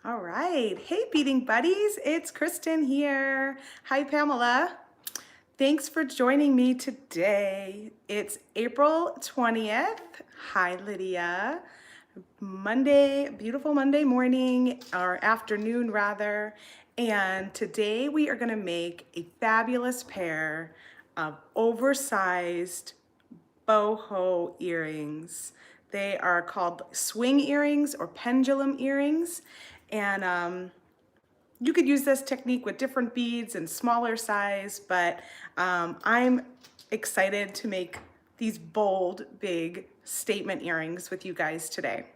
All right. Hey, beading buddies. It's Kristen here. Hi, Pamela. Thanks for joining me today. It's April 20th. Hi, Lydia. Monday, beautiful Monday morning or afternoon rather. And today we are going to make a fabulous pair of oversized boho earrings. They are called swing earrings or pendulum earrings. And you could use this technique with different beads and smaller size, but I'm excited to make these bold, big statement earrings with you guys today.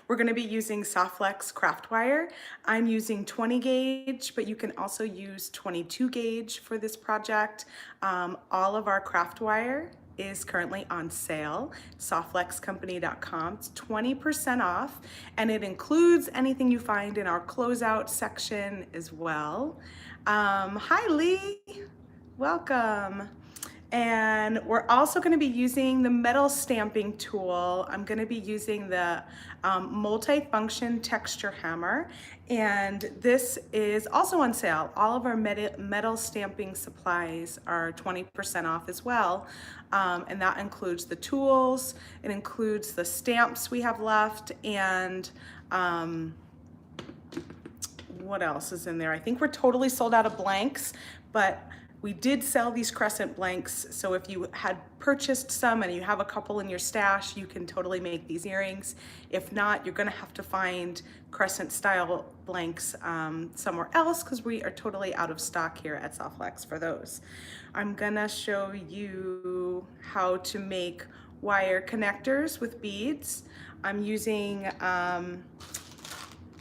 We're going to be using Softflex craft wire. I'm using 20 gauge, but you can also use 22 gauge for this project. All of our craft wire is currently on sale, softflexcompany.com. It's 20% off, and it includes anything you find in our closeout section as well. Hi, Lee. Welcome. And we're also going to be using the metal stamping tool. I'm going to be using the multi-function texture hammer, and this is also on sale. All of our metal stamping supplies are 20% off as well, and that includes the tools, it includes the stamps we have left, and what else is in there? I think we're totally sold out of blanks, but we did sell these Crescent blanks, so if you had purchased some and you have a couple in your stash, you can totally make these earrings. If not, you're gonna have to find Crescent style blanks somewhere else because we are totally out of stock here at Softflex for those. I'm gonna show you how to make wire connectors with beads. I'm using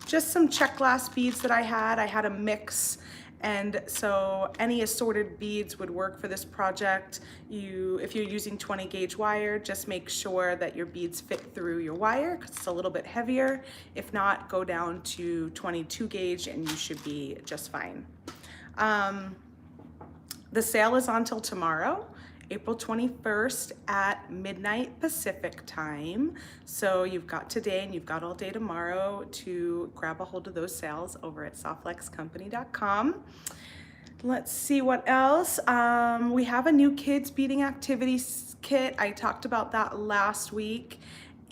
just some Czech glass beads that I had. I had a mix, and so any assorted beads would work for this project. If you're using 20 gauge wire, just make sure that your beads fit through your wire because it's a little bit heavier. If not, go down to 22 gauge and you should be just fine. The sale is on till tomorrow, April 21st at midnight Pacific time. So you've got today and you've got all day tomorrow to grab a hold of those sales over at softflexcompany.com. Let's see what else. We have a new kids beading activities kit. I talked about that last week.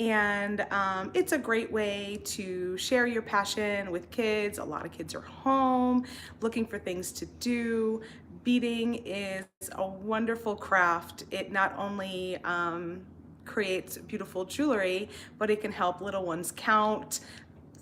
And it's a great way to share your passion with kids. A lot of kids are home looking for things to do. Beading is a wonderful craft. It not only creates beautiful jewelry, but it can help little ones count,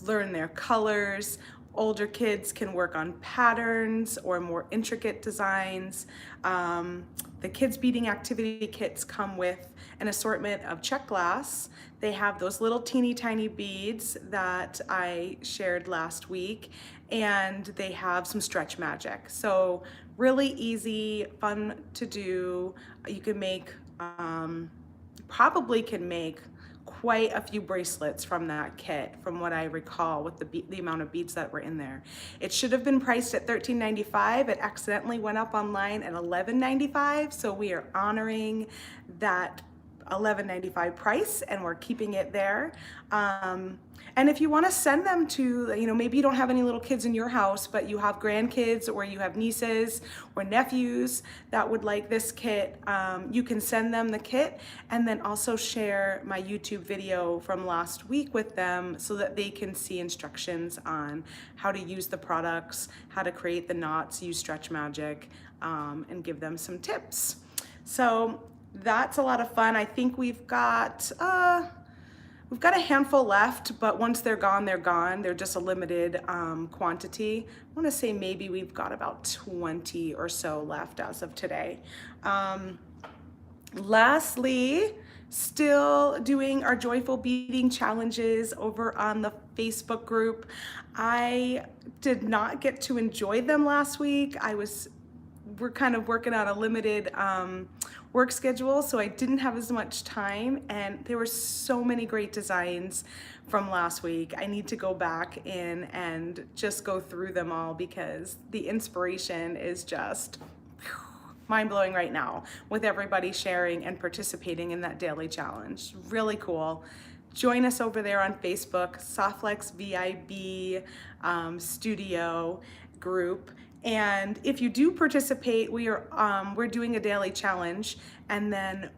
learn their colors. Older kids can work on patterns or more intricate designs. The kids beading activity kits come with an assortment of Czech glass. They have those little teeny tiny beads that I shared last week, and they have some stretch magic. So really easy, fun to do. You can make, probably can make quite a few bracelets from that kit, from what I recall, with the amount of beads that were in there. It should have been priced at $13.95. It accidentally went up online at $11.95, so we are honoring that $11.95 price and we're keeping it there. And if you want to send them to, maybe you don't have any little kids in your house, but you have grandkids or you have nieces or nephews that would like this kit, you can send them the kit and then also share my YouTube video from last week with them so that they can see instructions on how to use the products, how to create the knots, use stretch magic, and give them some tips. So that's a lot of fun. I think we've got a handful left, but once they're gone, they're gone. They're just a limited quantity. I want to say maybe we've got about 20 or so left as of today. Lastly, still doing our joyful beading challenges over on the Facebook group. I did not get to enjoy them last week. We're kind of working on a limited work schedule, so I didn't have as much time, and there were so many great designs from last week. I need to go back in and just go through them all because the inspiration is just mind-blowing right now with everybody sharing and participating in that daily challenge. Really cool. join us over there on Facebook, Softlex VIB Studio group. And if you do participate, we're doing a daily challenge, and then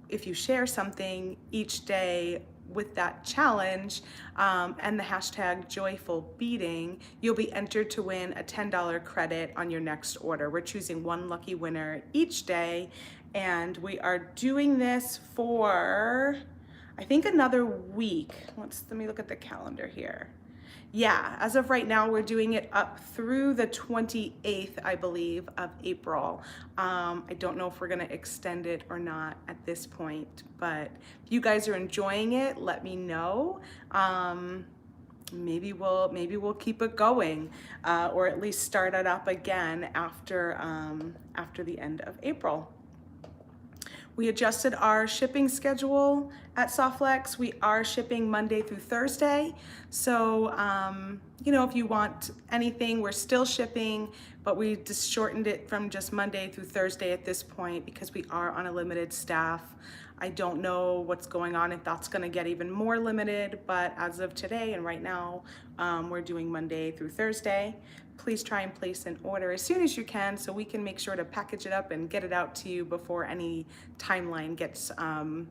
if you share something each day with that challenge and the hashtag joyful beading, you'll be entered to win a $10 credit on your next order. We're choosing one lucky winner each day, and we are doing this for, I think, another week. Let me look at the calendar here. Yeah, as of right now, we're doing it up through the 28th, I believe, of April. I don't know if we're gonna extend it or not at this point, but if you guys are enjoying it, let me know. Maybe we'll keep it going, or at least start it up again after the end of April. We adjusted our shipping schedule at Softlex. We are shipping Monday through Thursday. So, you know, if you want anything, we're still shipping, but we just shortened it from just Monday through Thursday at this point because we are on a limited staff. I don't know what's going on, if that's gonna get even more limited, but as of today and right now, we're doing Monday through Thursday. Please try and place an order as soon as you can so we can make sure to package it up and get it out to you before any timeline gets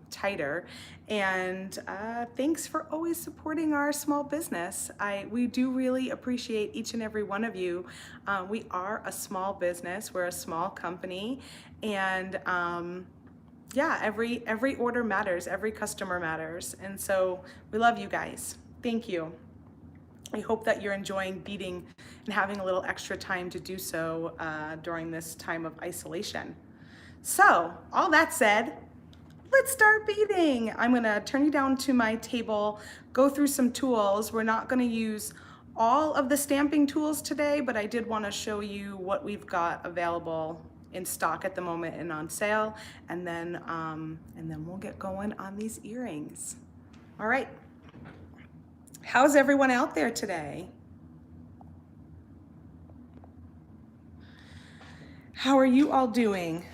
tighter. And thanks for always supporting our small business. We do really appreciate each and every one of you. We are a small business, we're a small company, and yeah, every order matters, every customer matters. And so we love you guys. Thank you. I hope that you're enjoying beading and having a little extra time to do so during this time of isolation. So, all that said, let's start beading. I'm gonna turn you down to my table, go through some tools. We're not gonna use all of the stamping tools today, but I did wanna show you what we've got available in stock at the moment and on sale, and then we'll get going on these earrings. All right. How's everyone out there today? How are you all doing?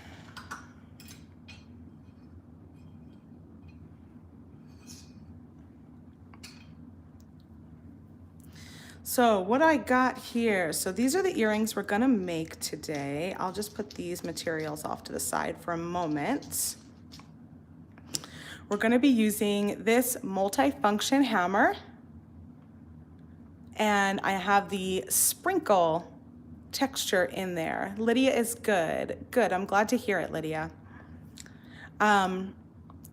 So what I got here, so these are the earrings we're gonna make today. I'll just put these materials off to the side for a moment. We're gonna be using this multi-function hammer, and I have the sprinkle texture in there. Lydia is good. Good, I'm glad to hear it, Lydia.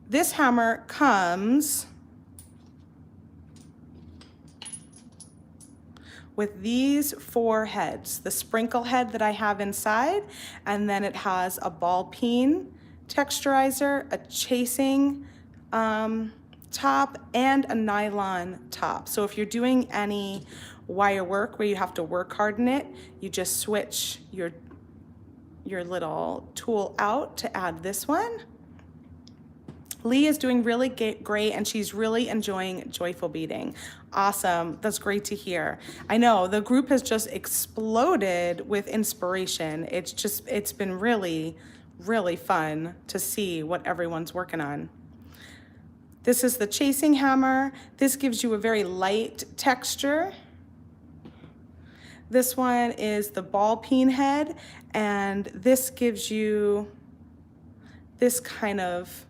This hammer comes with these 4 heads. The sprinkle head that I have inside, and then it has a ball peen texturizer, a chasing top, and a nylon top. So if you're doing any wire work where you have to work harden it, you just switch your little tool out to add this one. Lee is doing really great, and she's really enjoying joyful beading. Awesome, that's great to hear. I know the group has just exploded with inspiration. It's been really, really fun to see what everyone's working on. This is the chasing hammer. This gives you a very light texture. This one is the ball peen head, and this gives you this kind of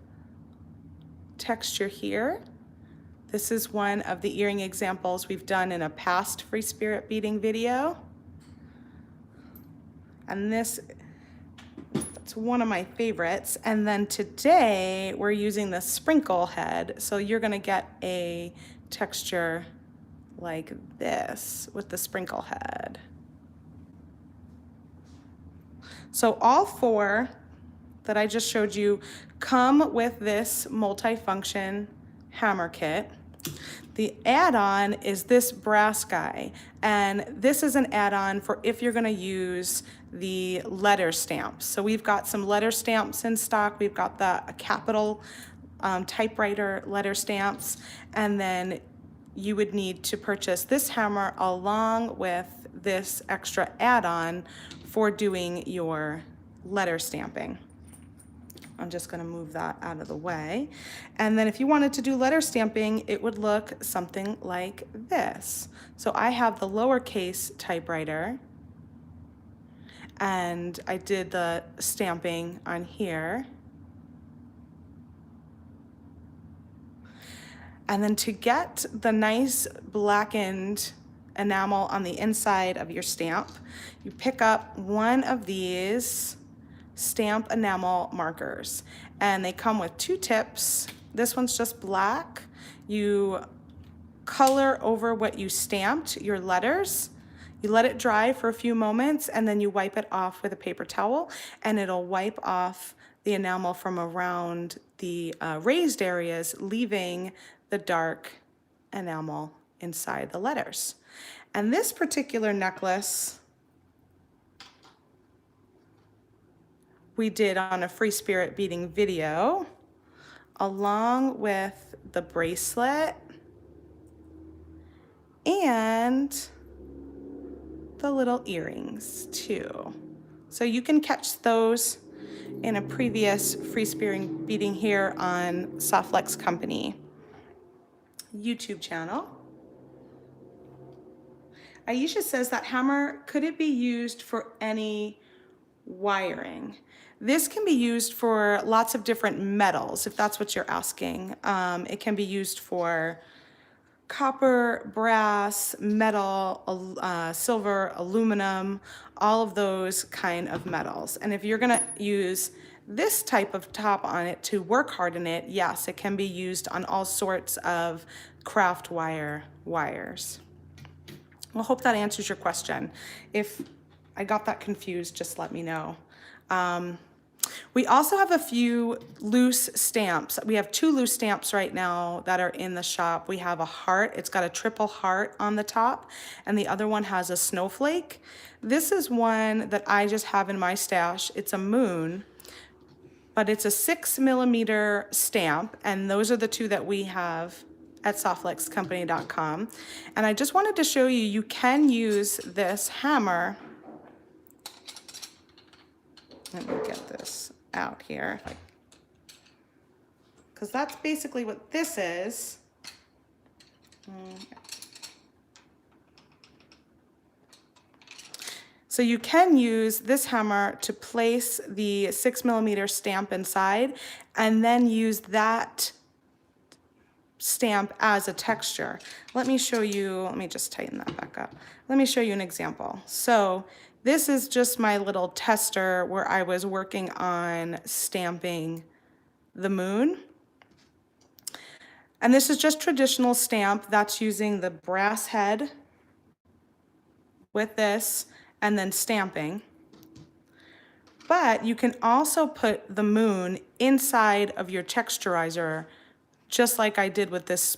texture here. This is one of the earring examples we've done in a past Free Spirit beading video. And this, it's one of my favorites. And then today we're using the sprinkle head. So you're gonna get a texture like this with the sprinkle head. So all 4 that I just showed you come with this multi-function hammer kit. The add-on is this brass guy, and this is an add-on for if you're gonna use the letter stamps. So we've got some letter stamps in stock. We've got the capital typewriter letter stamps, and then you would need to purchase this hammer along with this extra add-on for doing your letter stamping. I'm just going to move that out of the way. And then if you wanted to do letter stamping, it would look something like this. So I have the lowercase typewriter, and I did the stamping on here. And then to get the nice blackened enamel on the inside of your stamp, you pick up one of these stamp enamel markers, and they come with 2 tips. This one's just black. You color over what you stamped, your letters. You let it dry for a few moments, and then you wipe it off with a paper towel, and it'll wipe off the enamel from around the raised areas, leaving the dark enamel inside the letters. And this particular necklace we did on a Free Spirit beading video, along with the bracelet and the little earrings too. So you can catch those in a previous Free Spirit beading here on Softflex Company YouTube channel. Aisha says that hammer, could it be used for any wiring? This can be used for lots of different metals, if that's what you're asking. It can be used for copper, brass, metal, silver, aluminum, all of those kind of metals. And if you're gonna use this type of top on it to work harden it, yes, it can be used on all sorts of craft wire wires. Well, hope that answers your question. If I got that confused, just let me know. We also have a few loose stamps. We have 2 loose stamps right now that are in the shop. We have a heart. It's got a triple heart on the top, and the other one has a snowflake. This is one that I just have in my stash. It's a moon, but it's a 6mm stamp, and those are the 2 that we have at softflexcompany.com. And I just wanted to show you, you can use this hammer. Let me get this out here, because that's basically what this is. So you can use this hammer to place the 6mm stamp inside, and then use that stamp as a texture. Let me show you, let me just tighten that back up. Let me show you an example. So this is just my little tester where I was working on stamping the moon. And this is just traditional stamp. That's using the brass head with this and then stamping. But you can also put the moon inside of your texturizer, just like I did with this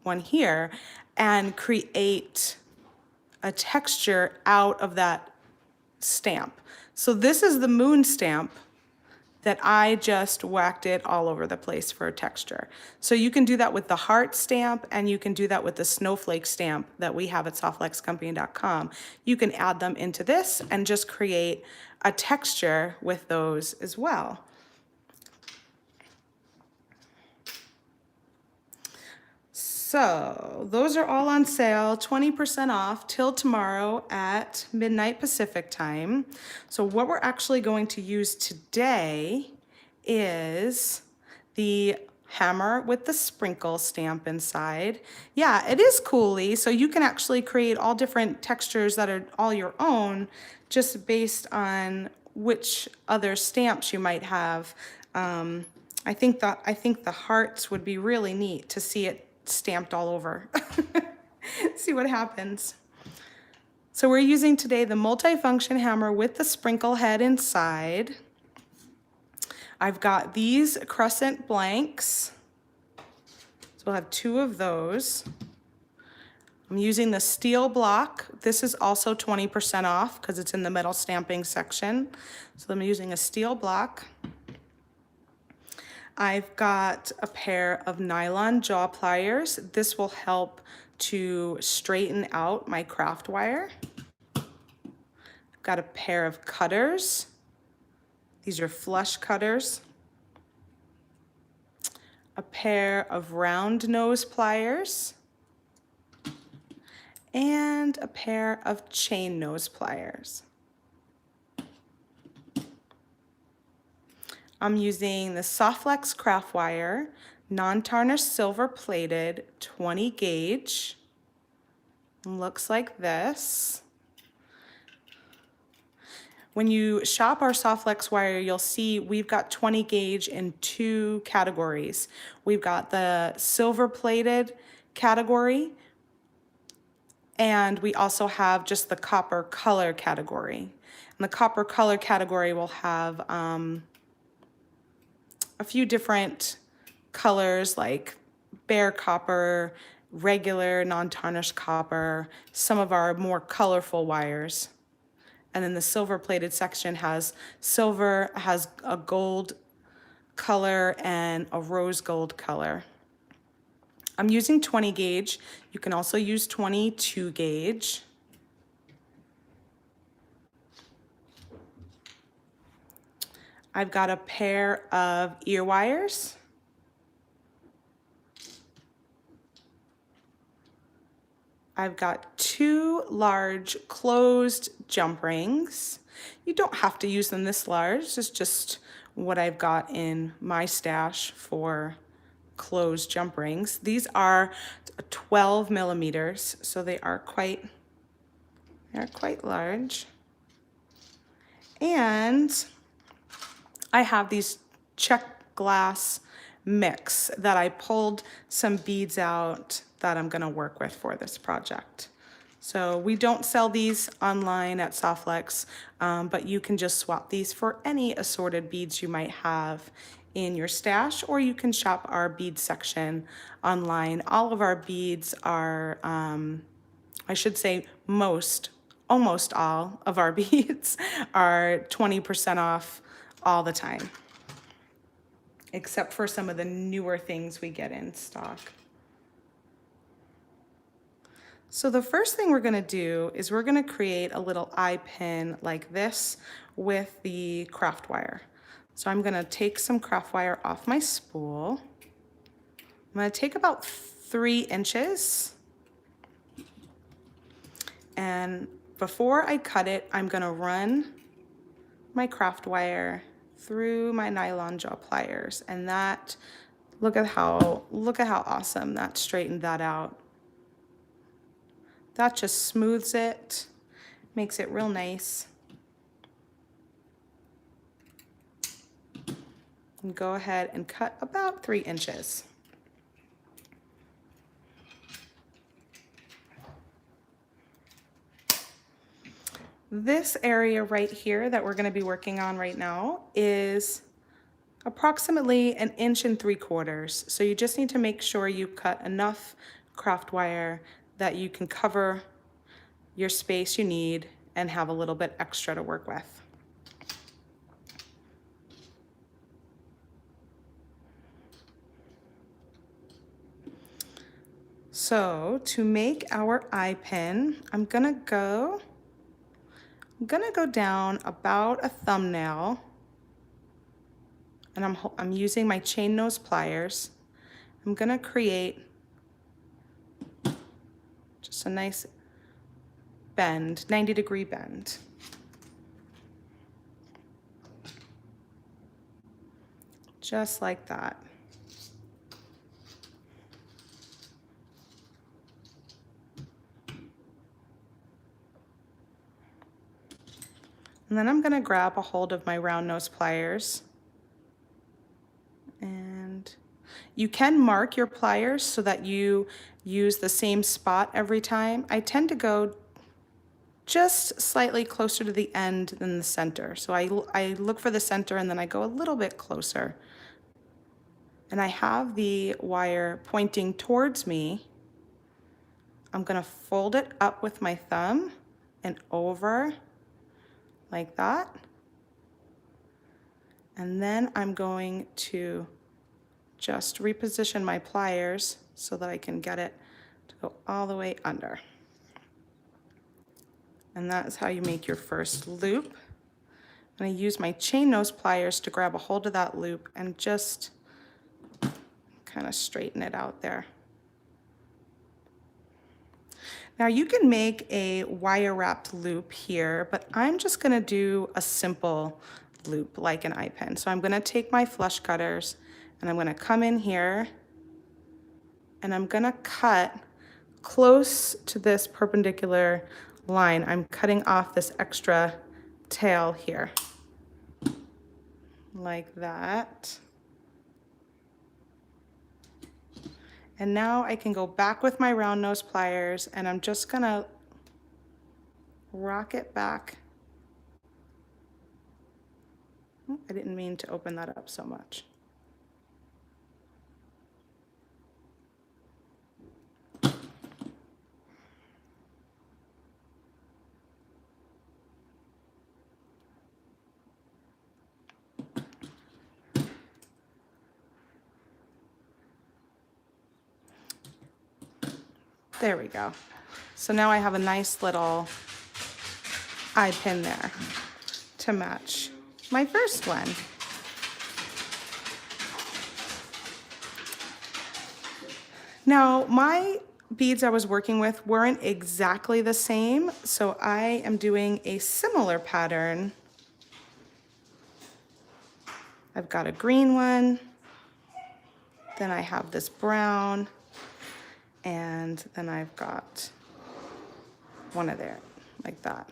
one here, and create a texture out of that stamp. So this is the moon stamp that I just whacked it all over the place for a texture. So you can do that with the heart stamp, and you can do that with the snowflake stamp that we have at softflexcompany.com. You can add them into this and just create a texture with those as well. So those are all on sale, 20% off till tomorrow at midnight Pacific time. So what we're actually going to use today is the hammer with the sprinkle stamp inside. Yeah, it is coolie, so you can actually create all different textures that are all your own, just based on which other stamps you might have. I think the hearts would be really neat to see it stamped all over. See what happens. So we're using today the multifunction hammer with the sprinkle head inside. I've got these Crescent blanks, so we'll have 2 of those. I'm using the steel block. This is also 20% off because it's in the metal stamping section. So I'm using a steel block. I've got a pair of nylon jaw pliers. This will help to straighten out my craft wire. I've got a pair of cutters. These are flush cutters. a pair of round nose pliers, and a pair of chain nose pliers. I'm using the Softflex craft wire, non-tarnished silver plated, 20 gauge. Looks like this. When you shop our Softflex wire, you'll see we've got 20 gauge in two categories. We've got the silver plated category, and we also have just the copper color category. And the copper color category will have a few different colors like bare copper, regular non-tarnished copper, some of our more colorful wires. And then the silver plated section has silver, has a gold color and a rose gold color. I'm using 20 gauge. You can also use 22 gauge. I've got a pair of ear wires. I've got two large closed jump rings. You don't have to use them this large. This is just what I've got in my stash for closed jump rings. These are 12 millimeters, so they're quite large. And I have these Czech glass mix that I pulled some beads out that I'm gonna work with for this project. So we don't sell these online at Softflex, but you can just swap these for any assorted beads you might have in your stash, or you can shop our bead section online. All of our beads are, I should say almost all of our beads are 20% off all the time, except for some of the newer things we get in stock. So the first thing we're gonna do is we're gonna create a little eye pin like this with the craft wire. So I'm gonna take some craft wire off my spool. I'm gonna take about 3 inches. And before I cut it, I'm gonna run my craft wire through my nylon jaw pliers, and that, look at how awesome that straightened that out. That just smooths it, makes it real nice. And go ahead and cut about 3 inches. This area right here that we're going to be working on right now is approximately 1.75 inches. So you just need to make sure you cut enough craft wire that you can cover your space you need and have a little bit extra to work with. So to make our eye pin, I'm gonna go down about a thumbnail, and I'm using my chain nose pliers. I'm gonna create just a nice bend, 90-degree bend. Just like that. And then I'm gonna grab a hold of my round nose pliers, and you can mark your pliers so that you use the same spot every time. I tend to go just slightly closer to the end than the center. So I look for the center and then I go a little bit closer. And I have the wire pointing towards me. I'm gonna fold it up with my thumb and over like that. And then I'm going to just reposition my pliers so that I can get it to go all the way under. And that is how you make your first loop. I'm going to use my chain nose pliers to grab a hold of that loop and just kind of straighten it out there. Now you can make a wire wrapped loop here, but I'm just gonna do a simple loop like an eye pin. So I'm gonna take my flush cutters and I'm gonna come in here and I'm gonna cut close to this perpendicular line. I'm cutting off this extra tail here, like that. And now I can go back with my round nose pliers and I'm just gonna rock it back. I didn't mean to open that up so much. There we go. So now I have a nice little eye pin there to match my first one. Now, my beads I was working with weren't exactly the same, so I am doing a similar pattern. I've got a green one, then I have this brown, and then I've got one of there, like that.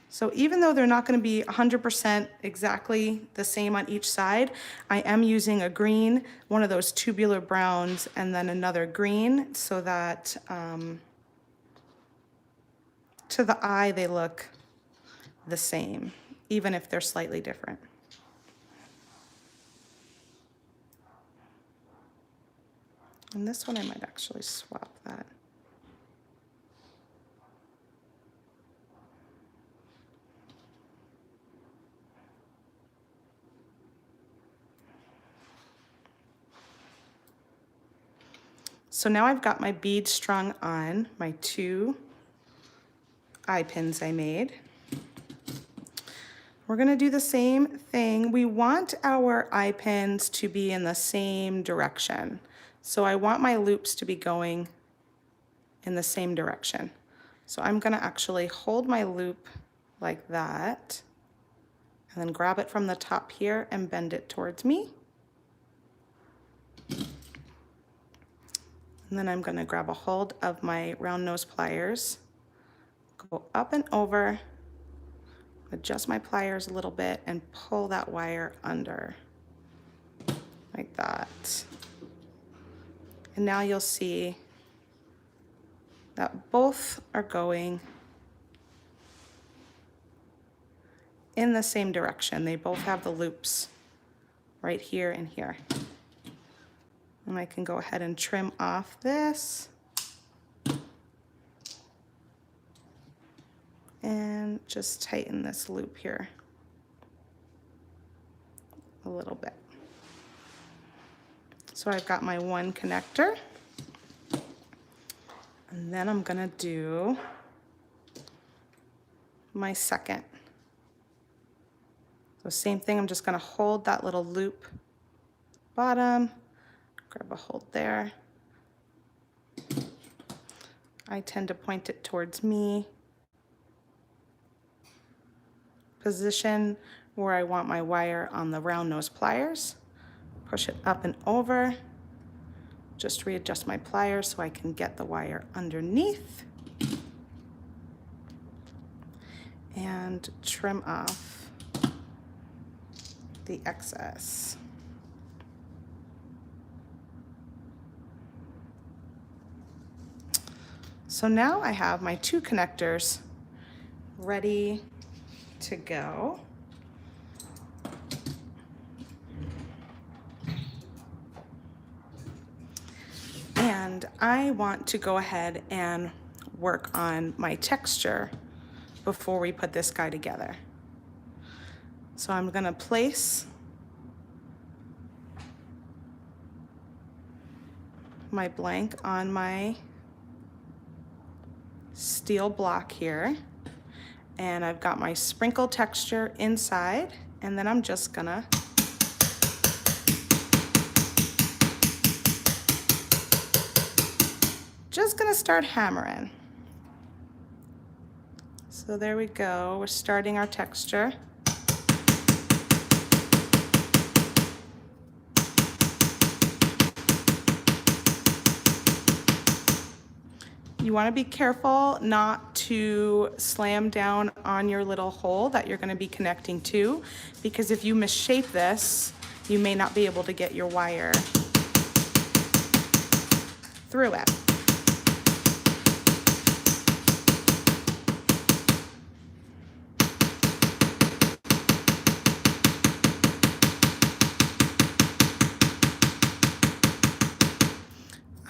So even though they're not going to be 100% exactly the same on each side, I am using a green, one of those tubular browns, and then another green so that to the eye they look the same, even if they're slightly different. And this one I might actually swap that. So now I've got my bead strung on my 2 eye pins I made. We're gonna do the same thing. We want our eye pins to be in the same direction. So I want my loops to be going in the same direction. So I'm gonna actually hold my loop like that and then grab it from the top here and bend it towards me. And then I'm gonna grab a hold of my round nose pliers, go up and over, adjust my pliers a little bit and pull that wire under, like that. And now you'll see that both are going in the same direction. They both have the loops right here and here. And I can go ahead and trim off this and just tighten this loop here a little bit. So I've got my 1 connector, and then I'm gonna do my second. So same thing, I'm just gonna hold that little loop bottom, grab a hold there. I tend to point it towards me. Position where I want my wire on the round nose pliers. Push it up and over. Just readjust my pliers so I can get the wire underneath. And trim off the excess. So now I have my 2 connectors ready to go. And I want to go ahead and work on my texture before we put this guy together. So I'm gonna place my blank on my steel block here, and I've got my sprinkle texture inside, and then I'm just gonna just gonna start hammering. So there we go, we're starting our texture. You want to be careful not to slam down on your little hole that you're going to be connecting to, because if you misshape this, you may not be able to get your wire through it.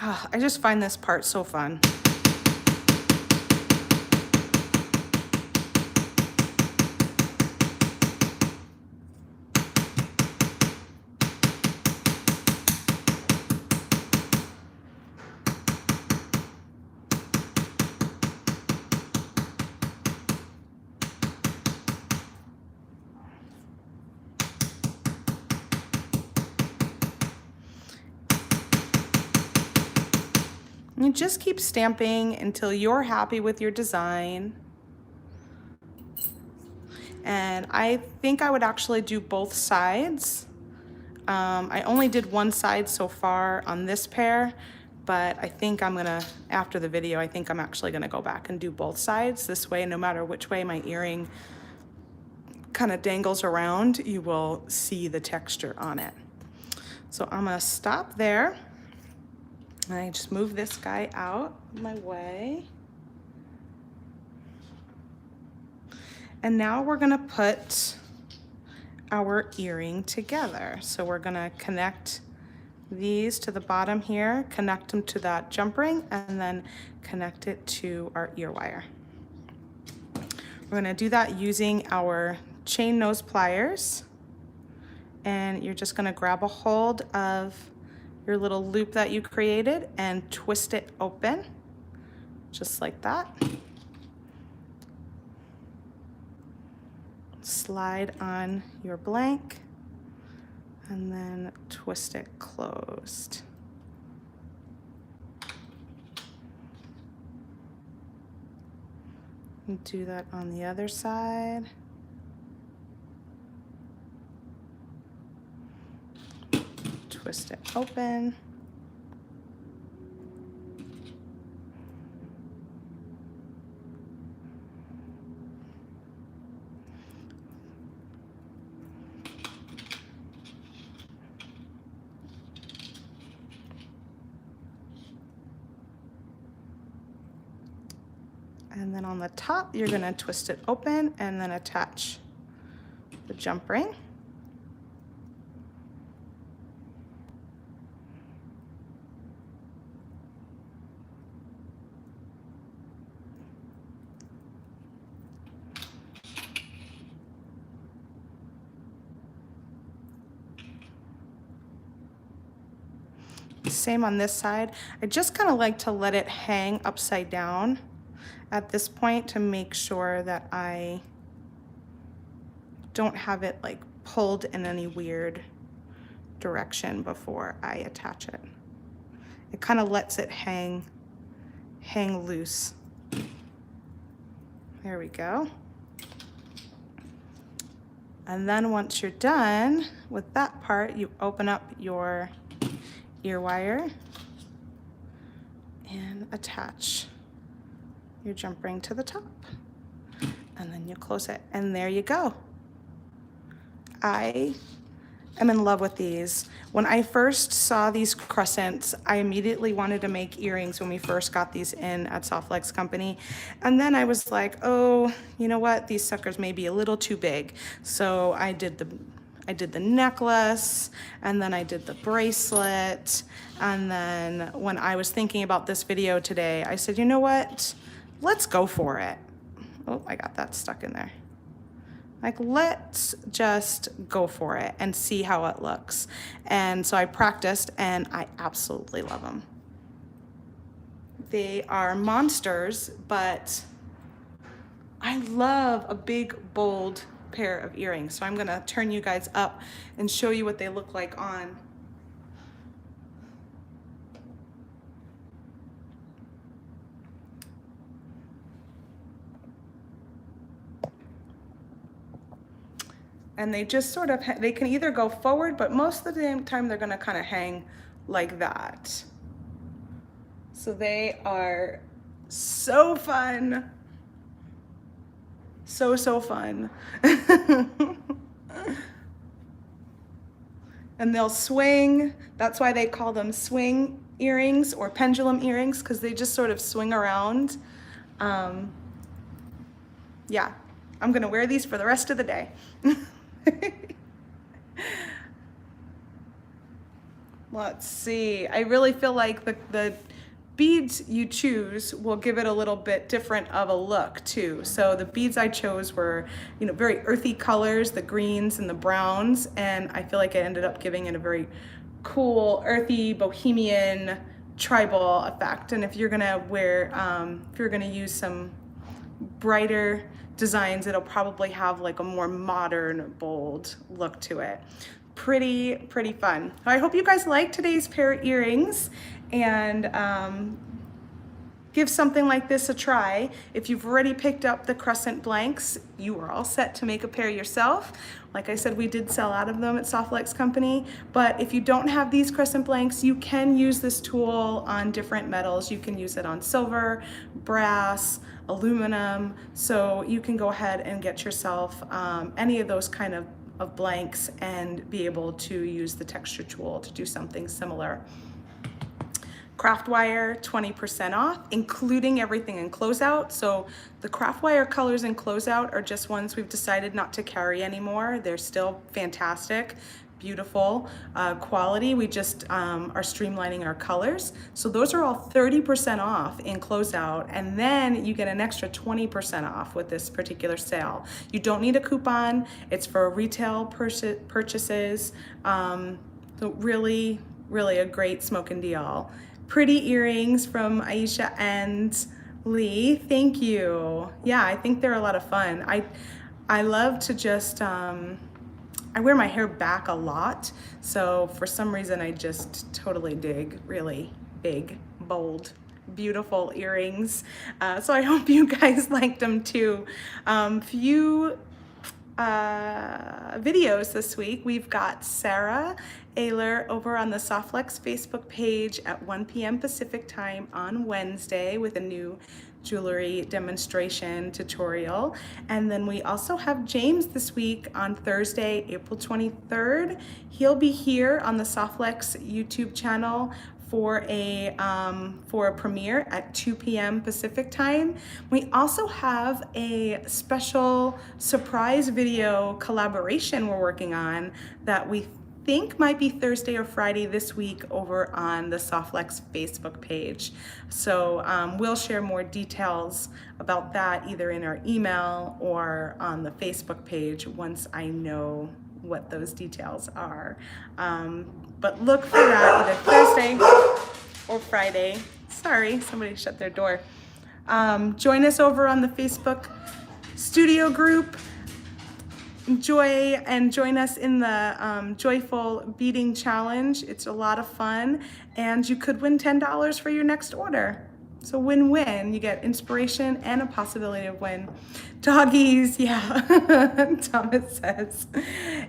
Oh, I just find this part so fun. You just keep stamping until you're happy with your design. And I think I would actually do both sides. I only did one side so far on this pair, but I think I'm gonna, after the video, I think I'm actually gonna go back and do both sides. This way, no matter which way my earring kind of dangles around, you will see the texture on it. So I'm gonna stop there. And I just move this guy out of my way. And now we're gonna put our earring together. So we're gonna connect these to the bottom here, connect them to that jump ring, and then connect it to our ear wire. We're gonna do that using our chain nose pliers. And you're just gonna grab a hold of your little loop that you created and twist it open, just like that. Slide on your blank and then twist it closed. And do that on the other side. Twist it open. And then on the top, you're gonna twist it open and then attach the jump ring. Same on this side. I just kind of like to let it hang upside down at this point to make sure that I don't have it like pulled in any weird direction before I attach it. It kind of lets it hang loose. There we go. And then once you're done with that part, you open up your ear wire and attach your jump ring to the top, and then you close it, and there you go. I am in love with these. When I first saw these crescents, I immediately wanted to make earrings when we first got these in at Soft Legs Company. And then I was like, oh, you know what? These suckers may be a little too big. So I did the necklace, and then I did the bracelet. And then when I was thinking about this video today, I said, you know what? Let's go for it. Oh, I got that stuck in there. Like, let's just go for it and see how it looks. And so I practiced, and I absolutely love them. They are monsters, but I love a big, bold pair of earrings. So I'm gonna turn you guys up and show you what they look like on. And they just sort of, they can either go forward, but most of the time they're gonna kind of hang like that. So they are so fun. So, so fun. And they'll swing. That's why they call them swing earrings or pendulum earrings, because they just sort of swing around. Yeah, I'm gonna wear these for the rest of the day. Let's see. I really feel like the beads you choose will give it a little bit different of a look too. So the beads I chose were, you know, very earthy colors, the greens and the browns, and I feel like it ended up giving it a very cool, earthy, bohemian, tribal effect. And if you're gonna wear, if you're gonna use some brighter designs, it'll probably have like a more modern, bold look to it. Pretty fun. I hope you guys like today's pair of earrings, and give something like this a try. If you've already picked up the Crescent blanks, you are all set to make a pair yourself. Like I said, we did sell out of them at Softlex Company, but if you don't have these Crescent blanks, you can use this tool on different metals. You can use it on silver, brass, aluminum, so you can go ahead and get yourself any of those kind of blanks and be able to use the texture tool to do something similar. Craftwire 20% off, including everything in closeout. So the Craftwire colors in closeout are just ones we've decided not to carry anymore. They're still fantastic, beautiful quality. We just are streamlining our colors. So those are all 30% off in closeout, and then you get an extra 20% off with this particular sale. You don't need a coupon. It's for retail purchases. So really a great smoking deal. Pretty earrings from Aisha and Lee. Thank you. Yeah, I think they're a lot of fun. I love to just, I wear my hair back a lot, so for some reason I just totally dig really big, bold, beautiful earrings. So I hope you guys liked them too. Few videos this week. We've got Sarah Ayler over on the Softlex Facebook page at 1 p.m. Pacific time on Wednesday with a new jewelry demonstration tutorial. And then we also have James this week on Thursday, April 23rd. He'll be here on the Softlex YouTube channel for a premiere at 2 p.m. Pacific time. We also have a special surprise video collaboration we're working on that we think might be Thursday or Friday this week over on the Softlex Facebook page. So we'll share more details about that either in our email or on the Facebook page once I know what those details are. But look for that either Thursday or Friday. Sorry, somebody shut their door. Join us over on the Facebook studio group. Enjoy and join us in the Joyful Beading Challenge. It's a lot of fun, and you could win $10 for your next order. So win-win. You get inspiration and a possibility of win. Doggies, yeah, Thomas says.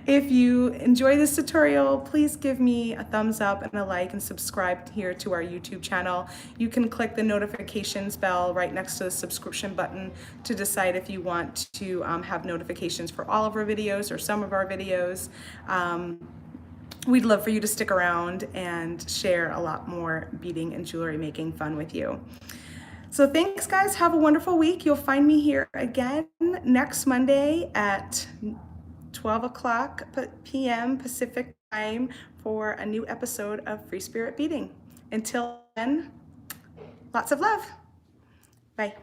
If you enjoy this tutorial, please give me a thumbs up and a like, and subscribe here to our YouTube channel. You can click the notifications bell right next to the subscription button to decide if you want to have notifications for all of our videos or some of our videos. We'd love for you to stick around and share a lot more beading and jewelry making fun with you. So thanks guys, have a wonderful week. You'll find me here again next Monday at 12 o'clock p.m. Pacific time for a new episode of Free Spirit Beading. Until then, lots of love. Bye.